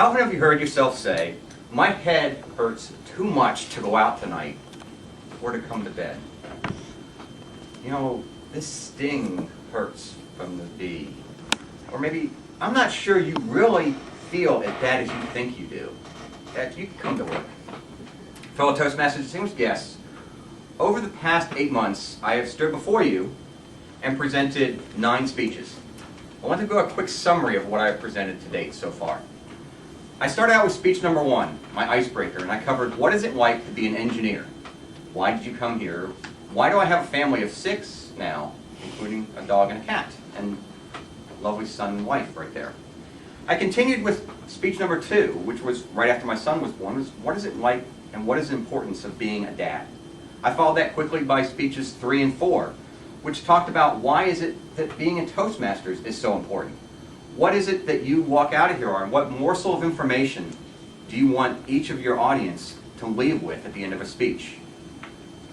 How often have you heard yourself say, "My head hurts too much to go out tonight or to come to bed"? You know, this sting hurts from the bee. Or maybe, "I'm not sure you really feel as bad as you think you do." That you can come to work. Fellow Toastmasters, distinguished guests, over the past 8 months, I have stood before you and presented 9 speeches. I want to do a quick summary of what I have presented to date so far. I started out with speech number 1, my icebreaker, and I covered what is it like to be an engineer? Why did you come here? Why do I have a family of 6 now, including a dog and a cat, and a lovely son and wife right there? I continued with speech number 2, which was right after my son was born, was what is it like and what is the importance of being a dad? I followed that quickly by speeches 3 and 4, which talked about why is it that being in Toastmasters is so important. What is it that you walk out of here on? What morsel of information do you want each of your audience to leave with at the end of a speech?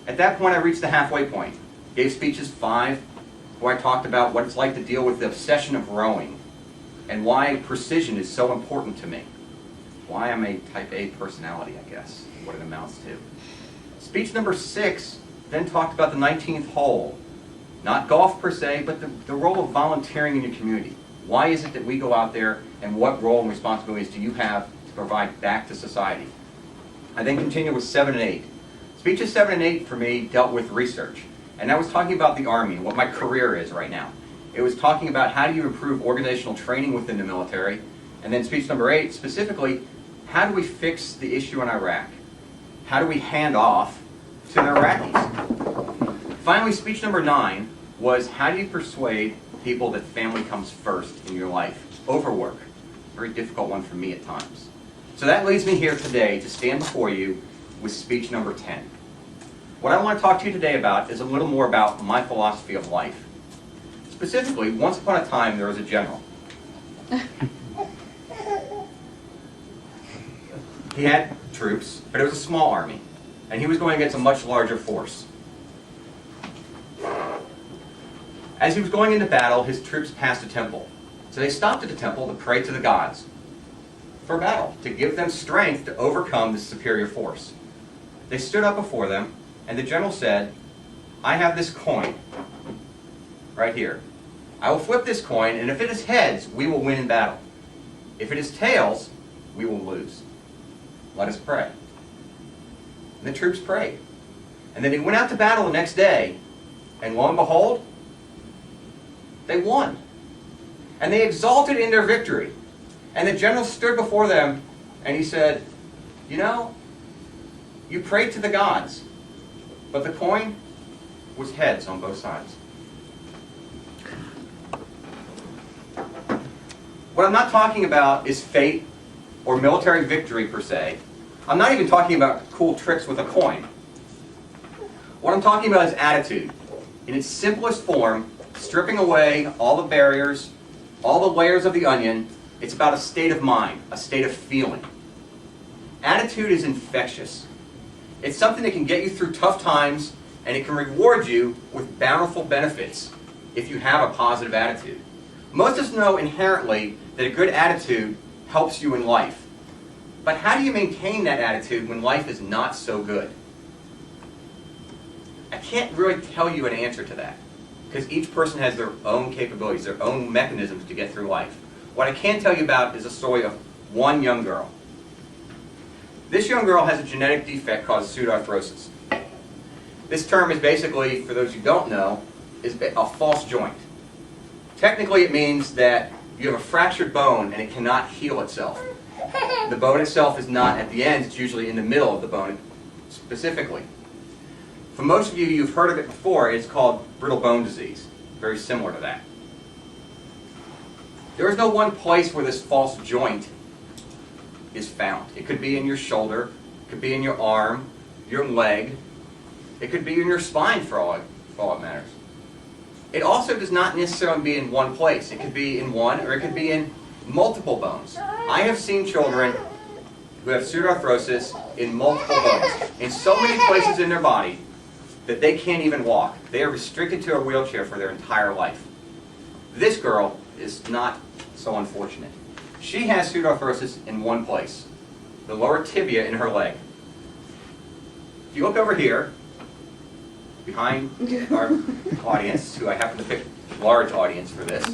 At that point, I reached the halfway point. Gave speeches 5, where I talked about what it's like to deal with the obsession of rowing and why precision is so important to me. Why I'm a type A personality, I guess, what it amounts to. Speech number 6 then talked about the 19th hole. Not golf per se, but the role of volunteering in your community. Why is it that we go out there, and what role and responsibilities do you have to provide back to society? I then continued with 7 and 8. Speeches 7 and 8 for me dealt with research. And I was talking about the Army and what my career is right now. It was talking about how do you improve organizational training within the military. And then speech number 8, specifically, how do we fix the issue in Iraq? How do we hand off to the Iraqis? Finally, speech number 9 was how do you persuade people that family comes first in your life over work? Very difficult one for me at times. So that leads me here today to stand before you with speech number 10. What I want to talk to you today about is a little more about my philosophy of life. Specifically, once upon a time there was a general. He had troops, but it was a small army, and he was going against a much larger force. As he was going into battle, his troops passed a temple. So they stopped at the temple to pray to the gods for battle, to give them strength to overcome this superior force. They stood up before them, and the general said, "I have this coin right here. I will flip this coin, and if it is heads, we will win in battle. If it is tails, we will lose. Let us pray." And the troops prayed. And then they went out to battle the next day, and lo and behold, they won. And they exulted in their victory. And the general stood before them, and he said, "You know, you prayed to the gods, but the coin was heads on both sides." What I'm not talking about is fate or military victory per se. I'm not even talking about cool tricks with a coin. What I'm talking about is attitude. In its simplest form, stripping away all the barriers, all the layers of the onion, it's about a state of mind, a state of feeling. Attitude is infectious. It's something that can get you through tough times, and it can reward you with bountiful benefits if you have a positive attitude. Most of us know inherently that a good attitude helps you in life. But how do you maintain that attitude when life is not so good? I can't really tell you an answer to that, because each person has their own capabilities, their own mechanisms to get through life. What I can tell you about is a story of one young girl. This young girl has a genetic defect called pseudoarthrosis. This term is basically, for those who don't know, is a false joint. Technically it means that you have a fractured bone and it cannot heal itself. The bone itself is not at the end, it's usually in the middle of the bone specifically. For most of you, you've heard of it before. It's called brittle bone disease. Very similar to that. There is no one place where this false joint is found. It could be in your shoulder, it could be in your arm, your leg, it could be in your spine for all it matters. It also does not necessarily be in one place. It could be in one, or it could be in multiple bones. I have seen children who have pseudoarthrosis in multiple bones, in so many places in their body that they can't even walk. They are restricted to a wheelchair for their entire life. This girl is not so unfortunate. She has pseudoarthrosis in one place, the lower tibia in her leg. If you look over here, behind our audience, who I happen to pick large audience for this,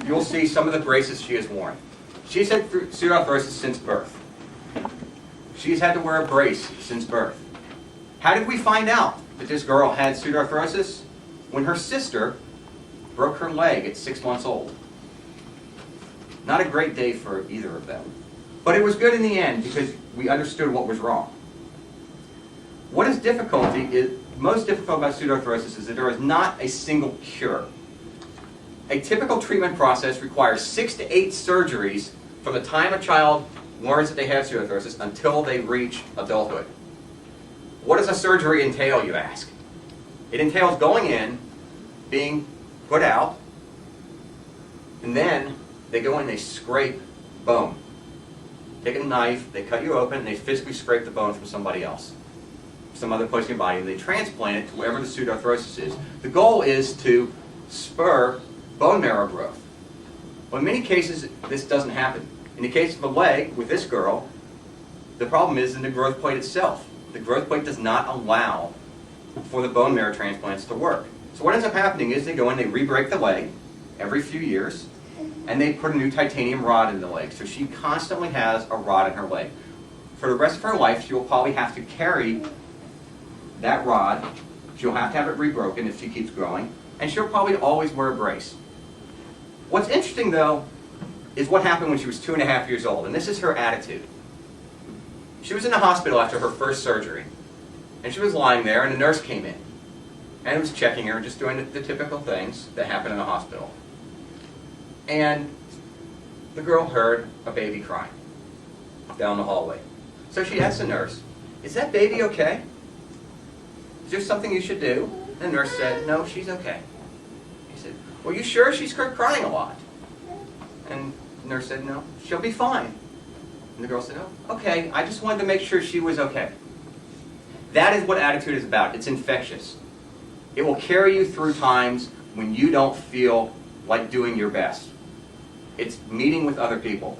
you'll see some of the braces she has worn. She's had pseudoarthrosis since birth. She's had to wear a brace since birth. How did we find out that this girl had pseudoarthrosis? When her sister broke her leg at 6 months old. Not a great day for either of them. But it was good in the end because we understood what was wrong. What is most difficult about pseudoarthrosis is that there is not a single cure. A typical treatment process requires 6 to 8 surgeries from the time a child learns that they have pseudoarthrosis until they reach adulthood. What does a surgery entail, you ask? It entails going in, being put out, and then they go in and they scrape bone. Take a knife, they cut you open, and they physically scrape the bone from somebody else, some other place in your body, and they transplant it to wherever the pseudoarthrosis is. The goal is to spur bone marrow growth. Well, in many cases, this doesn't happen. In the case of a leg, with this girl, the problem is in the growth plate itself. The growth plate does not allow for the bone marrow transplants to work. So what ends up happening is they go in, they re-break the leg every few years, and they put a new titanium rod in the leg. So she constantly has a rod in her leg. For the rest of her life, she will probably have to carry that rod. She'll have to have it rebroken if she keeps growing, and she'll probably always wear a brace. What's interesting, though, is what happened when she was 2.5 years old, and this is her attitude. She was in the hospital after her first surgery, and she was lying there, and a nurse came in, and was checking her, just doing the typical things that happen in a hospital. And the girl heard a baby crying down the hallway. So she asked the nurse, "Is that baby okay? Is there something you should do?" And the nurse said, "No, she's okay." He said, "Well, you sure she's crying a lot?" And the nurse said, "No, she'll be fine." And the girl said, "Oh, okay, I just wanted to make sure she was okay." That is what attitude is about. It's infectious. It will carry you through times when you don't feel like doing your best. It's meeting with other people.